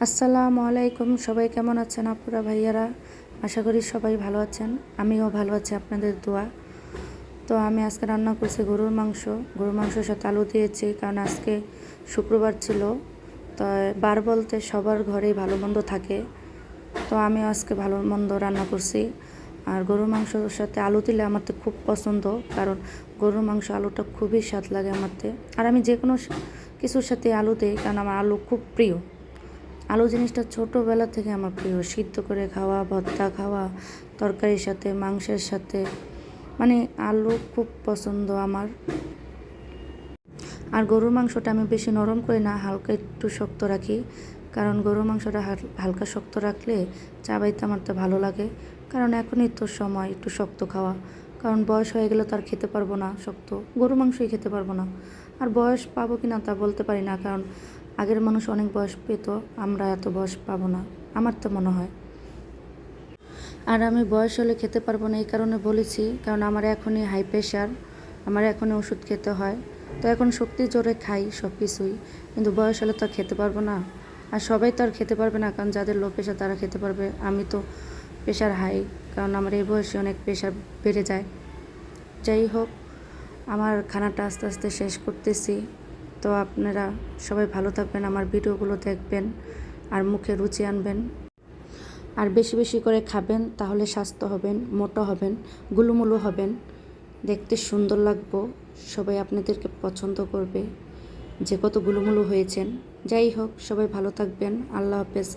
আসসালামু আলাইকুম। সবাই কেমন আছেন আপুরা ভাইয়ারা? আশা করি সবাই ভালো আছেন। আমিও ভালো আছি আপনাদের দোয়া। তো আমি আজকে রান্না করছি গরুর মাংস। গরুর মাংসের সাথে আলু দিয়েছি, কারণ আজকে শুক্রবার ছিল। তো বার বলতে সবার ঘরেই ভালো মন্দ থাকে। তো আমি আজকে ভালো মন্দ রান্না করছি। আর গরুর মাংসের সাথে আলু দিলে আমার তো খুব পছন্দ, কারণ গরুর মাংস আলুটা খুবই স্বাদ লাগে আমারতে। আর আমি যে কোনো কিছুর সাথে আলু দিই, কারণ আমার আলু খুব প্রিয়। আলু জিনিসটা ছোটোবেলা থেকে আমার প্রিয়। সিদ্ধ করে খাওয়া, ভর্তা খাওয়া, তরকারির সাথে, মাংসের সাথে, মানে আলু খুব পছন্দ আমার। আর গরুর মাংসটা আমি বেশি নরম করি না, হালকা একটু শক্ত রাখি। কারণ গরুর মাংসটা হালকা শক্ত রাখলে চাবাইতে আমার তো ভালো লাগে। কারণ এখনই তো সময় একটু শক্ত খাওয়া, কারণ বয়স হয়ে গেলে তো আর খেতে পারবো না শক্ত, গরু মাংসই খেতে পারবো না। আর বয়স পাবো কি না তা বলতে পারি না, কারণ আগের মানুষ অনেক বয়স পেত, আমরা এত বয়স পাবো না, আমার তো মনে হয়। আর আমি বয়স হলে খেতে পারবো না এই কারণে বলেছি, কারণ আমার এখনই হাই প্রেশার, আমার এখনই ওষুধ খেতে হয়। তো এখন শক্তি জোরে খাই সব কিছুই, কিন্তু বয়স হলে তো আর খেতে পারবো না। আর সবাই তো আর খেতে পারবে না, কারণ যাদের লো প্রেশার তারা খেতে পারবে, আমি তো প্রেশার হাই, কারণ আমার এই বয়সে অনেক প্রেশার বেড়ে যায়। যাই হোক, আমার খানাটা আস্তে আস্তে শেষ করতেছি। তো আপনারা সবাই ভালো থাকবেন, আমার ভিডিওগুলো দেখবেন, আর মুখে রুচি আনবেন। আর বেশি বেশি করে খাবেন, তাহলে স্বাস্থ্য হবেন, মোটা হবেন, গুলুমুলু হবেন, দেখতে সুন্দর লাগবো, সবাই আপনাদেরকে পছন্দ করবে যে কত গুলুমুলু হয়েছেন। যাই হোক, সবাই ভালো থাকবেন। আল্লাহ হাফেজ।